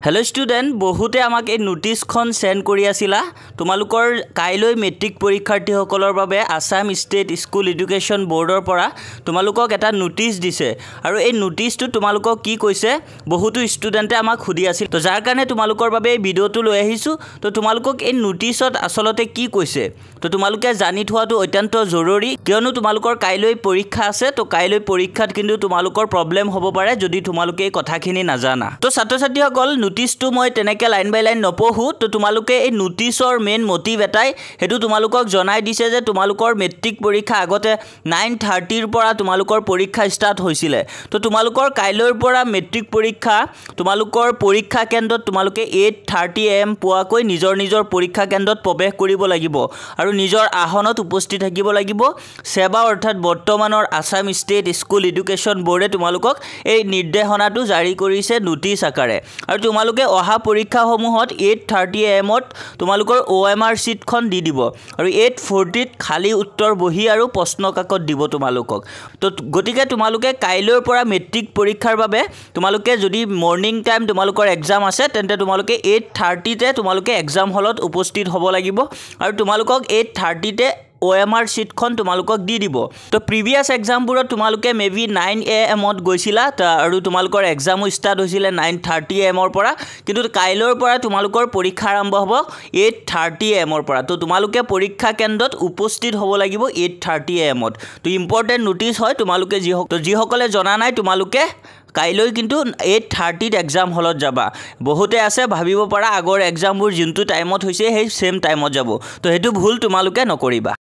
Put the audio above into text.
hello student बहुते आमाक ए नोटिसखन send करि आसिला तुमालोकर काइলৈ metric परीक्षार्थीসকলৰ বাবে Assam state school education border পৰা तुमालोকক এটা নোটিস দিছে আৰু এই নোটিসটো तुमालोকক কি কৈছে বহুতো ষ্টুডেন্টে আমাক খুদি আছিল তো যাৰ কাৰণে तुमालोকৰ বাবে এই ভিডিওটো লৈ আহিছো তো तुमालोকক এই নোটিসত আসলতে কি কৈছে তো तुमालोকে জানি থোৱাটো অত্যন্ত জৰুৰী কিয়নো तुमालोকৰ কাইলৈ পৰীক্ষা আছে তো কাইলৈ পৰীক্ষাত কিন্তু तुमालोকৰ প্ৰবলেম হ'ব পাৰে যদি तुमालोকে এই কথাখিনি নাজানা তো ছাত্ৰ-ছাত্ৰীসকল নোটিসটো মই তেনেকে লাইন বাই লাইন নপঢ়ু তো তোমালোকে এই নোটিসৰ মেইন মোটিভ এটাই হেতু তোমালোকক জনাই দিছে যে তোমালোকৰ মেট্ৰিক পৰীক্ষা আগতে 9:30 ৰ পৰা তোমালোকৰ পৰীক্ষা ষ্টাৰ্ট হৈছিলে তো তোমালোকৰ কাইলৈৰ পৰা মেট্ৰিক পৰীক্ষা তোমালোকৰ পৰীক্ষা কেন্দ্ৰত তোমালোকে 8:30 am পুৱাকৈ নিজৰ পৰীক্ষা কেন্দ্ৰত প্ৰৱেশ কৰিব লাগিব আৰু নিজৰ আহনত উপস্থিত থাকিব লাগিব সেৱা অৰ্থাৎ বৰ্তমানৰ আসাম ষ্টেট স্কুল এডুকেশ্যন বোৰ্ডে তোমালোকক এই নিৰ্দেশনাটো জাৰি কৰিছে নোটিস আকাৰে আৰু তোমালোকে অহা পৰীক্ষা সমূহত 8:30 am ত তোমালোকৰ OMR শীটখন দি দিব আৰু 8:40 ত খালি উত্তৰ বহি আৰু প্ৰশ্ন কাকত দিব তোমালোকক তো গতিকে তোমালোকে কাইলৈৰ পৰা মেট্ৰিক পৰীক্ষাৰ বাবে তোমালোকে যদি মৰ্নিং টাইম তোমালোকৰ এক্সাম আছে তেন্তে তোমালোকে 8:30 তে তোমালোকে এক্সাম হলত উপস্থিত হ'ব লাগিব আৰু তোমালোকক 8:30 তে OMR শীটখন তোমালোকক দি দিব তো প্ৰিভিয়াস এক্সামবোৰত তোমালোকে মেবি 9 am ত গৈছিলা আৰু তোমালোকৰ এক্সামো ষ্টাৰ্ট হৈছিল 9:30 am ৰ পৰা কিন্তু কাইলৈৰ পৰা তোমালোকৰ পৰীক্ষা আৰম্ভ হ'ব 8:30 am ৰ পৰা তো তোমালোকে পৰীক্ষা কেন্দ্ৰত উপস্থিত হ'ব লাগিব 8:30 am ত তো ইম্পৰ্টেন্ট নোটিস হয় তোমালোকে যিসকলে জনা নাই তোমালোকে কাইলৈ কিন্তু 8:30 ত এক্সাম হলত যাবা বহুতে আছে ভাবিব পাৰা আগৰ এক্সামবোৰ যোনটো টাইমত হৈছে সেই সেম টাইমত যাব তো হেতু ভুল তোমালোকে নকৰিবা